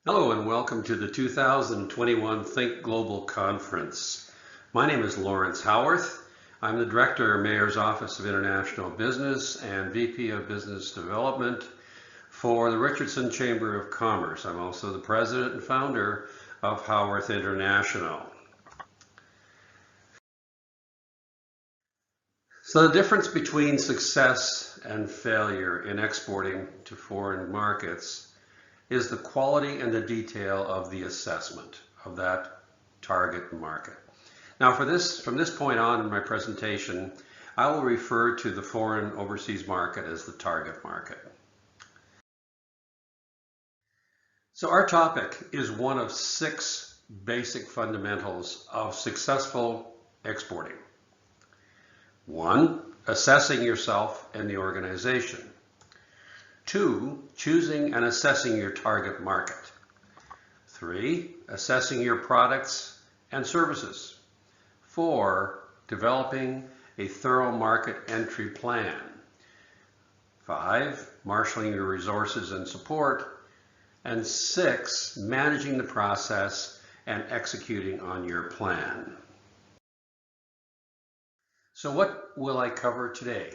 Hello and welcome to the 2021 Think Global Conference. My name is Lawrence Howarth. I'm the Director, Mayor's Office of International Business and VP of Business Development for the Richardson Chamber of Commerce. I'm also the President and founder of Howarth International. So the difference between success and failure in exporting to foreign markets is the quality and the detail of the assessment of that target market. Now from this point on in my presentation, I will refer to the foreign overseas market as the target market. So our topic is one of 6 basic fundamentals of successful exporting. 1, assessing yourself and the organization. 2, choosing and assessing your target market. 3, assessing your products and services. 4, developing a thorough market entry plan. 5, marshaling your resources and support. And 6, managing the process and executing on your plan. So what will I cover today?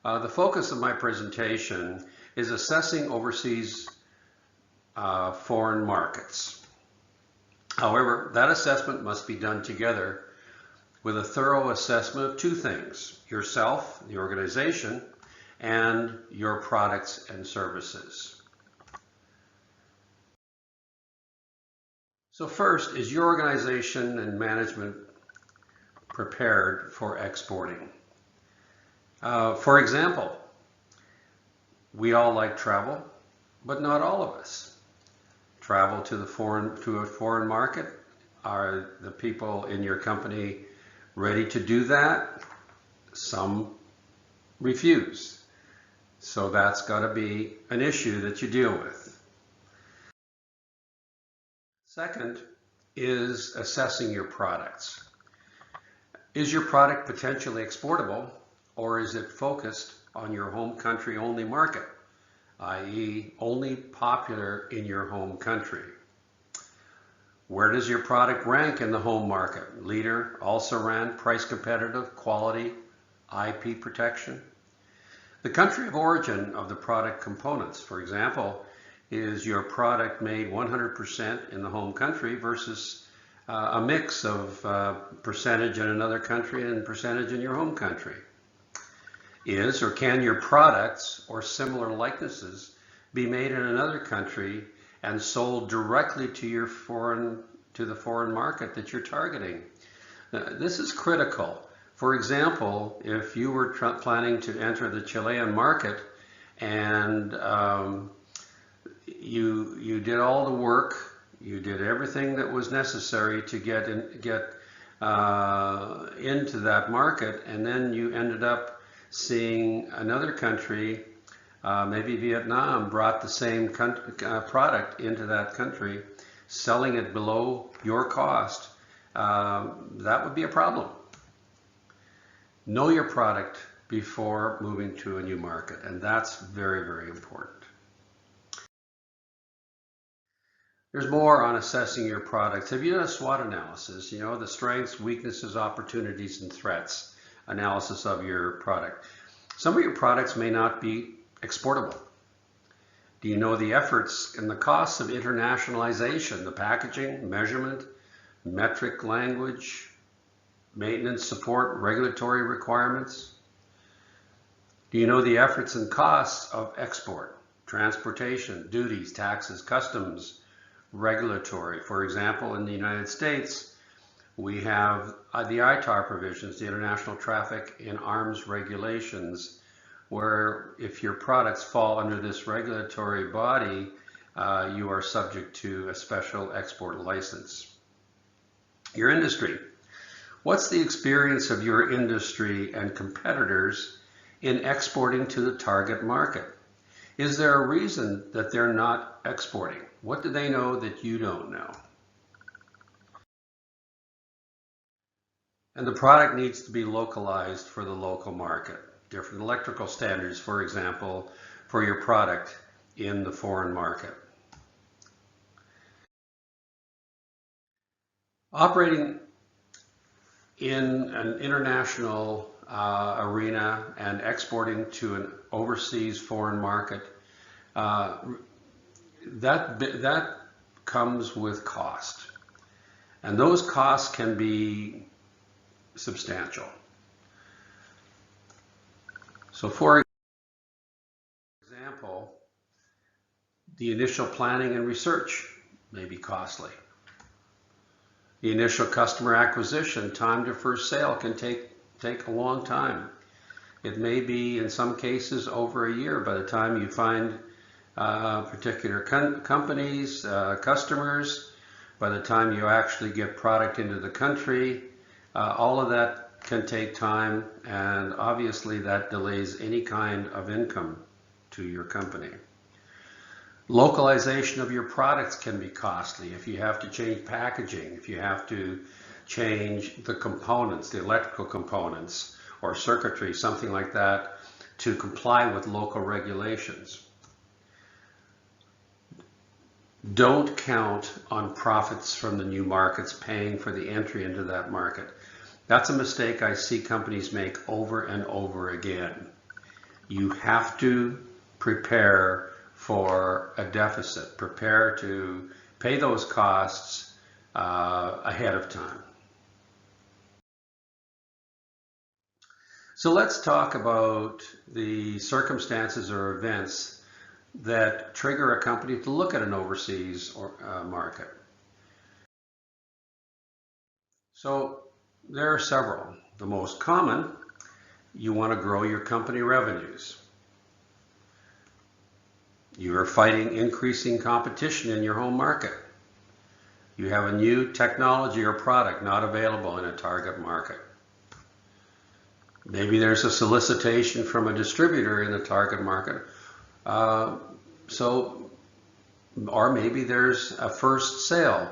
The focus of my presentation is assessing overseas foreign markets. However, that assessment must be done together with a thorough assessment of 2 things: yourself, the organization, and your products and services. So first, is your organization and management prepared for exporting? For example, we all like travel, but not all of us. Travel to a foreign market. Are the people in your company ready to do that? Some refuse. So that's got to be an issue that you deal with. Second is assessing your products. Is your product potentially exportable? Or is it focused on your home country only market, i.e. only popular in your home country? Where does your product rank in the home market? Leader, also ran, price competitive, quality, IP protection? The country of origin of the product components, for example, is your product made 100% in the home country versus a mix of percentage in another country and percentage in your home country? Is or can your products or similar likenesses be made in another country and sold directly to the foreign market that you're targeting? This is critical. For example, if you were planning to enter the Chilean market and you did all the work, you did everything that was necessary to get into that market, and then you ended up seeing another country, maybe Vietnam, brought the same product into that country, selling it below your cost, that would be a problem. Know your product before moving to a new market, and that's very, very important. There's more on assessing your products. Have you done a SWOT analysis? You know, the strengths, weaknesses, opportunities, and threats analysis of your product. Some of your products may not be exportable. Do you know the efforts and the costs of internationalization, the packaging, measurement, metric language, maintenance, support, regulatory requirements? Do you know the efforts and costs of export, transportation, duties, taxes, customs, regulatory? For example, in the United States, we have the ITAR provisions, the International Traffic in Arms Regulations, where if your products fall under this regulatory body, you are subject to a special export license. Your industry. What's the experience of your industry and competitors in exporting to the target market? Is there a reason that they're not exporting? What do they know that you don't know? And the product needs to be localized for the local market. Different electrical standards, for example, for your product in the foreign market. Operating in an international arena and exporting to an overseas foreign market, that comes with cost. And those costs can be substantial. So for example, the initial planning and research may be costly. The initial customer acquisition, time to first sale, can take a long time. It may be, in some cases, over a year by the time you find particular companies, customers, by the time you actually get product into the country. All of that can take time, and obviously that delays any kind of income to your company. Localization of your products can be costly. If you have to change packaging, if you have to change the components, the electrical components or circuitry, something like that, to comply with local regulations. Don't count on profits from the new markets paying for the entry into that market. That's a mistake I see companies make over and over again. You have to prepare for a deficit. Prepare to pay those costs ahead of time. So let's talk about the circumstances or events that trigger a company to look at an overseas market. So there are several. The most common, you want to grow your company revenues. You are fighting increasing competition in your home market. You have a new technology or product not available in a target market. Maybe there's a solicitation from a distributor in the target market. Or maybe there's a first sale.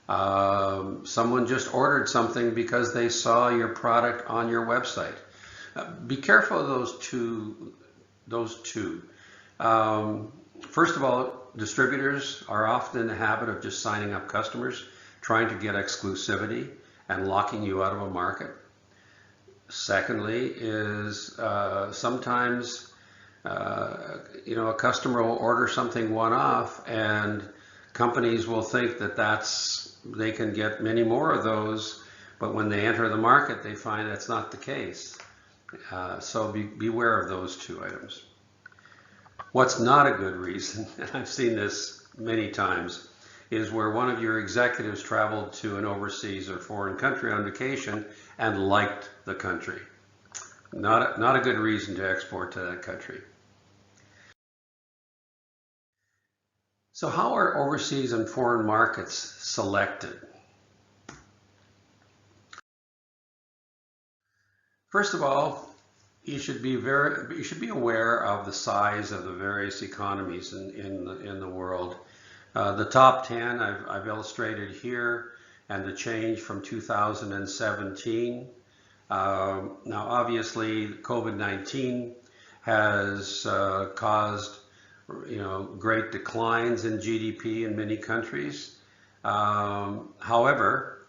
Someone just ordered something because they saw your product on your website. Be careful of those two. First of all, distributors are often in the habit of just signing up customers, trying to get exclusivity and locking you out of a market. Secondly is sometimes a customer will order something one-off, and companies will think that they can get many more of those, but when they enter the market, they find that's not the case. So beware of those two items. What's not a good reason, and I've seen this many times, is where one of your executives traveled to an overseas or foreign country on vacation and liked the country. Not a good reason to export to that country. So how are overseas and foreign markets selected? First of all, you should be aware of the size of the various economies in the world. The top 10 I've illustrated here, and the change from 2017. Now, obviously, COVID-19 has caused great declines in GDP in many countries. However,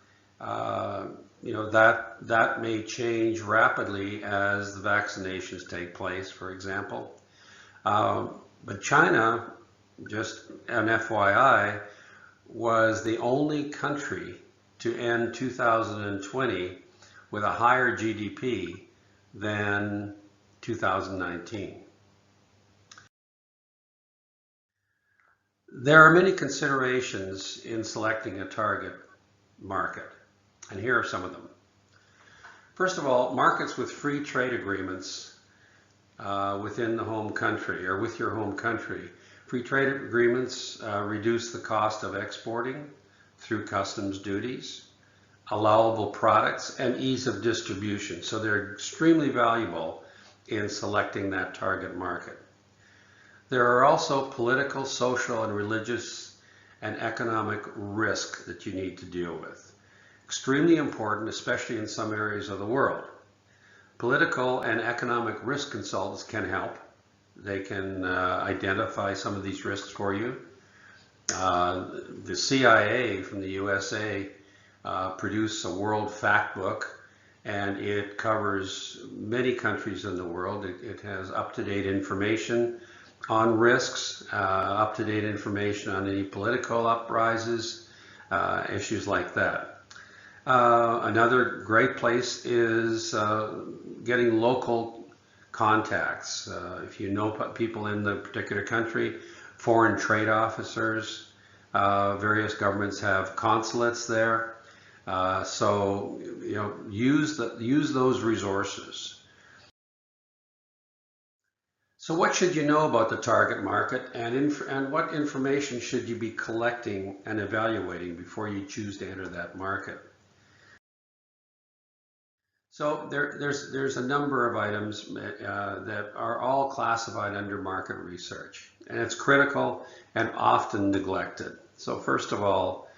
that may change rapidly as the vaccinations take place, for example. But China, just an FYI, was the only country to end 2020 with a higher GDP than 2019. There are many considerations in selecting a target market, and here are some of them. First of all, markets with free trade agreements within the home country or with your home country. Free trade agreements reduce the cost of exporting through customs duties, allowable products, and ease of distribution. So they're extremely valuable in selecting that target market. There are also political, social, and religious and economic risk that you need to deal with. Extremely important, especially in some areas of the world. Political and economic risk consultants can help. They can identify some of these risks for you. The CIA from the USA produce a world fact book, and it covers many countries in the world. It has up-to-date information on risks, up-to-date information on any political uprises, issues like that. Another great place is getting local contacts. If you know people in the particular country, foreign trade officers, various governments have consulates there. So use those resources. So what should you know about the target market, and what information should you be collecting and evaluating before you choose to enter that market? So there's a number of items that are all classified under market research, and it's critical and often neglected. So first of all,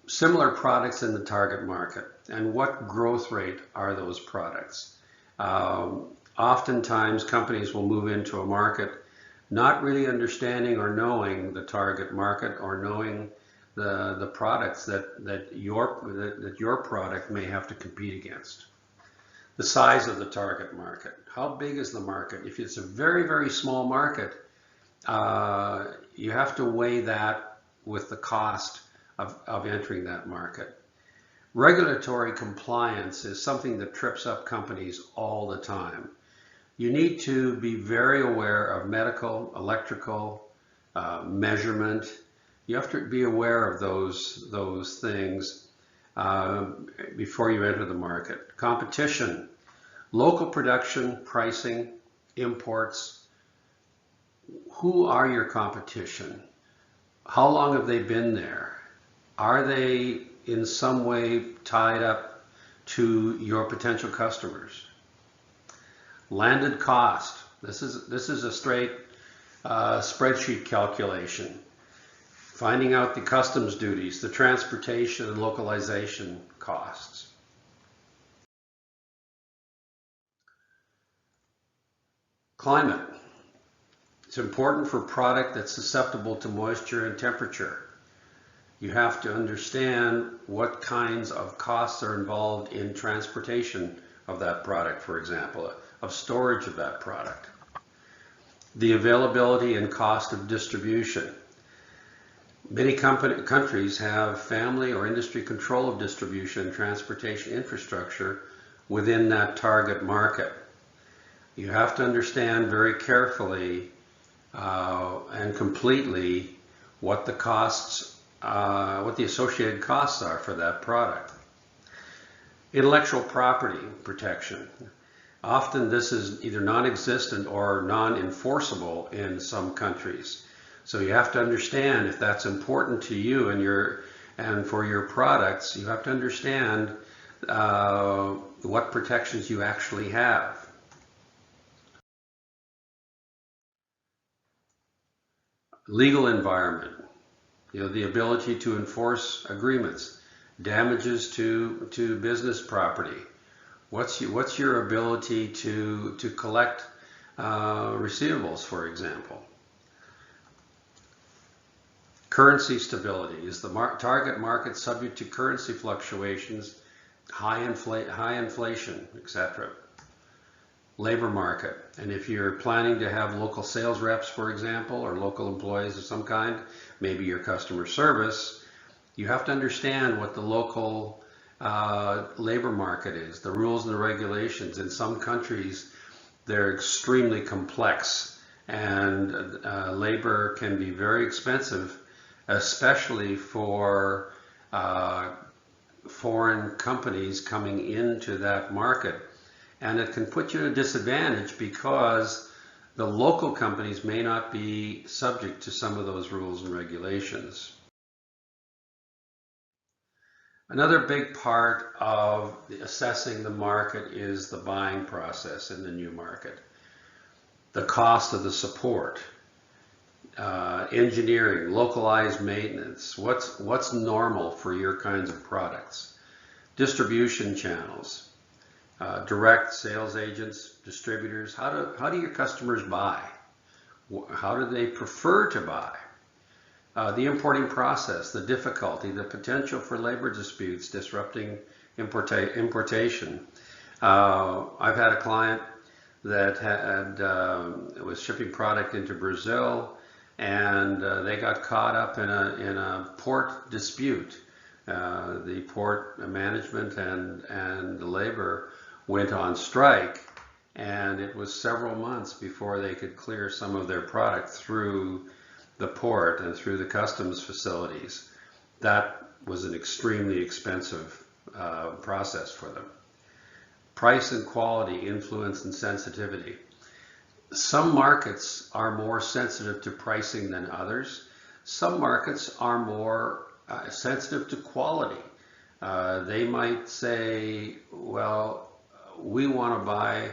similar products in the target market, and what growth rate are those products? Oftentimes companies will move into a market not really understanding or knowing the target market, or knowing the products that your product may have to compete against. The size of the target market. How big is the market? If it's a very, very small market, you have to weigh that with the cost of entering that market. Regulatory compliance is something that trips up companies all the time. You need to be very aware of medical, electrical, measurement. You have to be aware of those things before you enter the market. Competition, local production, pricing, imports. Who are your competition? How long have they been there? Are they in some way tied up to your potential customers? Landed cost. This is a straight spreadsheet calculation. Finding out the customs duties, the transportation and localization costs. Climate. It's important for a product that's susceptible to moisture and temperature. You have to understand what kinds of costs are involved in transportation of that product, for example, of storage of that product. The availability and cost of distribution. Many countries have family or industry control of distribution and transportation infrastructure within that target market. You have to understand very carefully and completely what the costs, what the associated costs are for that product. Intellectual property protection. Often this is either non-existent or non-enforceable in some countries. So you have to understand if that's important to you and for your products. You have to understand what protections you actually have. Legal environment, the ability to enforce agreements, damages to business property. What's your ability to collect receivables, for example? Currency stability. Is the target market subject to currency fluctuations, high inflation, etc.? Labor market. And if you're planning to have local sales reps, for example, or local employees of some kind, maybe your customer service, you have to understand what the local labor market is, the rules and the regulations. In some countries, they're extremely complex, and labor can be very expensive, especially for foreign companies coming into that market. And it can put you at a disadvantage because the local companies may not be subject to some of those rules and regulations. Another big part of assessing the market is the buying process in the new market. The cost of the support, engineering, localized maintenance, what's normal for your kinds of products, distribution channels, direct sales agents, distributors. How do your customers buy? How do they prefer to buy? The importing process, the difficulty, the potential for labor disputes disrupting importation. I've had a client that was shipping product into Brazil, and they got caught up in a port dispute. The port management and the labor went on strike, and it was several months before they could clear some of their product through the port and through the customs facilities. That was an extremely expensive process for them. Price and quality, influence and sensitivity. Some markets are more sensitive to pricing than others. Some markets are more sensitive to quality. They might say, well, we want to buy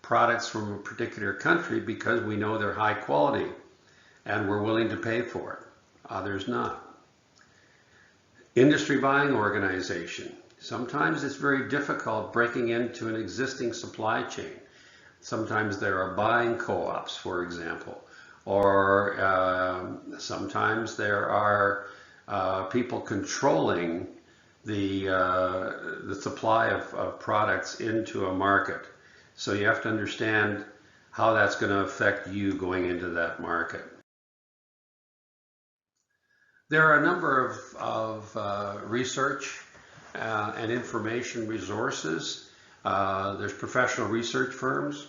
products from a particular country because we know they're high quality and we're willing to pay for it. Others not. Industry buying organization. Sometimes it's very difficult breaking into an existing supply chain. Sometimes there are buying co-ops, for example, or sometimes there are people controlling the supply of products into a market. So you have to understand how that's going to affect you going into that market. There are a number of research and information resources. There's professional research firms.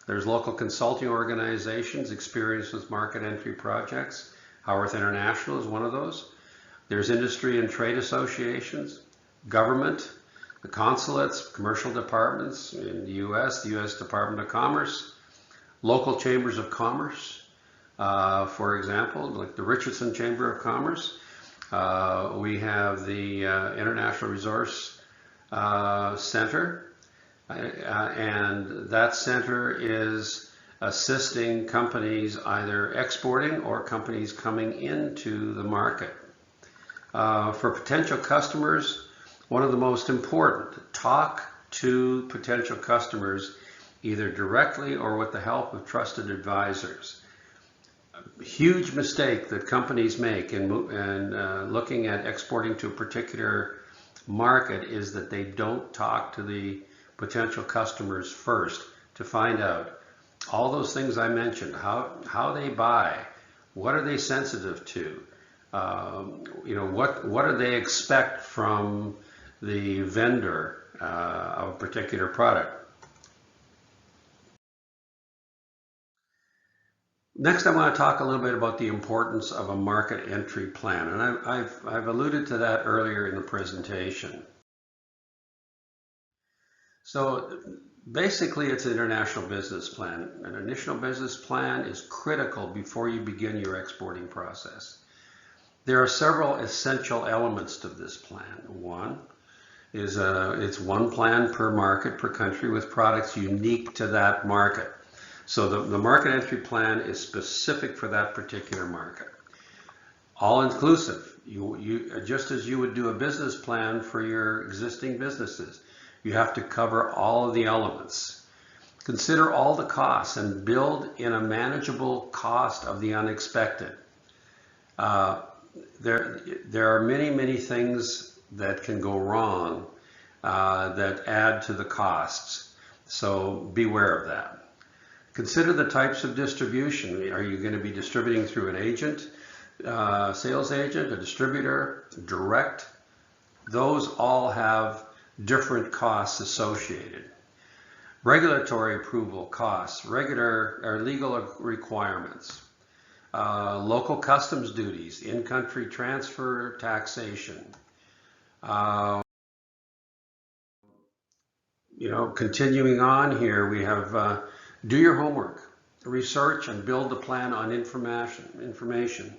There's local consulting organizations experienced with market entry projects. Howarth International is one of those. There's industry and trade associations, government, the consulates, commercial departments in the U.S. Department of Commerce, local chambers of commerce. For example, like the Richardson Chamber of Commerce, we have the International Resource Center, and that center is assisting companies either exporting or companies coming into the market. For potential customers, one of the most important, talk to potential customers either directly or with the help of trusted advisors. A huge mistake that companies make in looking at exporting to a particular market is that they don't talk to the potential customers first to find out all those things I mentioned, how they buy, what are they sensitive to, what do they expect from the vendor of a particular product. Next, I want to talk a little bit about the importance of a market entry plan, and I've alluded to that earlier in the presentation. So basically, it's an international business plan. An international business plan is critical before you begin your exporting process. There are several essential elements to this plan. One is it's one plan per market, per country, with products unique to that market. So the market entry plan is specific for that particular market. All inclusive. You just as you would do a business plan for your existing businesses, you have to cover all of the elements. Consider all the costs and build in a manageable cost of the unexpected. There are many things that can go wrong that add to the costs. So beware of that. Consider the types of distribution. Are you going to be distributing through an agent, sales agent, a distributor, direct? Those all have different costs associated. Regulatory approval costs, regular or legal requirements, local customs duties, in-country transfer taxation. Continuing on here, we have do your homework, research and build a plan on information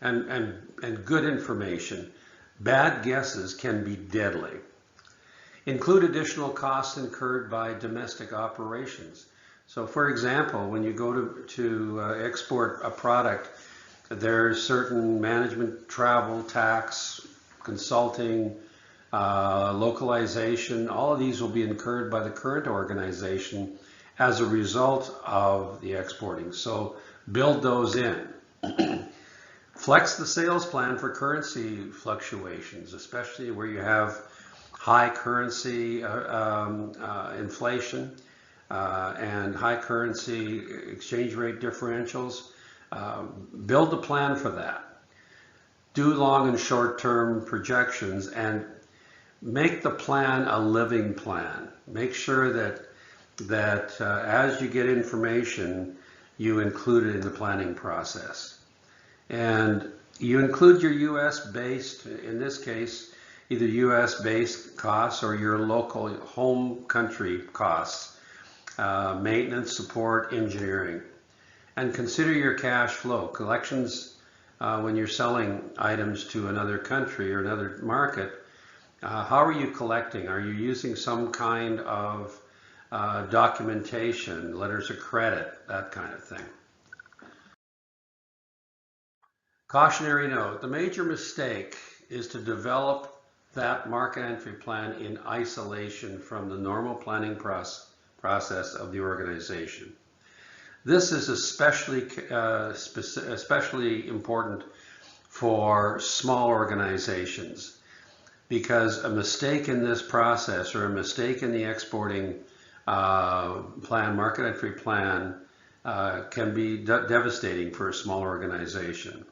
and good information. Bad guesses can be deadly. Include additional costs incurred by domestic operations. So for example, when you go to export a product, there's certain management, travel, tax, consulting, localization. All of these will be incurred by the current organization as a result of the exporting. So build those in. Flex the sales plan for currency fluctuations, especially where you have high currency inflation and high currency exchange rate differentials. Build a plan for that. Do long and short term projections and make the plan a living plan. Make sure that as you get information, you include it in the planning process. And you include your US based, in this case, either US based costs or your local home country costs, maintenance, support, engineering. And consider your cash flow. Collections, when you're selling items to another country or another market, how are you collecting? Are you using some kind of documentation, letters of credit, that kind of thing? Cautionary note, the major mistake is to develop that market entry plan in isolation from the normal planning process of the organization. This is especially important for small organizations because a mistake in this process or a mistake in the exporting plan, market entry plan, can be devastating for a small organization.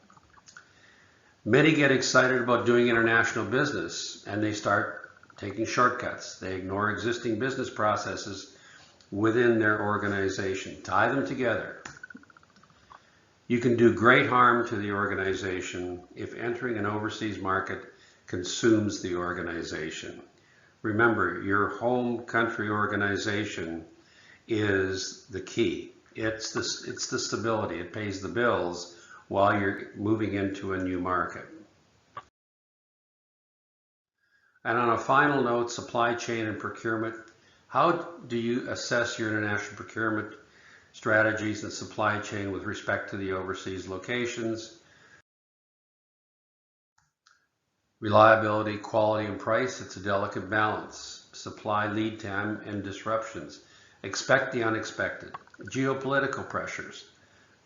Many get excited about doing international business and they start taking shortcuts. They ignore existing business processes within their organization. Tie them together. You can do great harm to the organization if entering an overseas market consumes the organization. Remember, your home country organization is the key. It's the stability. It pays the bills while you're moving into a new market. And on a final note, supply chain and procurement. How do you assess your international procurement strategies and supply chain with respect to the overseas locations? Reliability, quality, and price, it's a delicate balance. Supply lead time and disruptions. Expect the unexpected. Geopolitical pressures,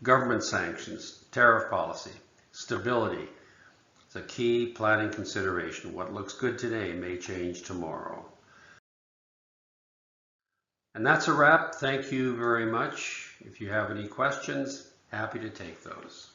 government sanctions, tariff policy, stability. It's a key planning consideration. What looks good today may change tomorrow. And that's a wrap. Thank you very much. If you have any questions, happy to take those.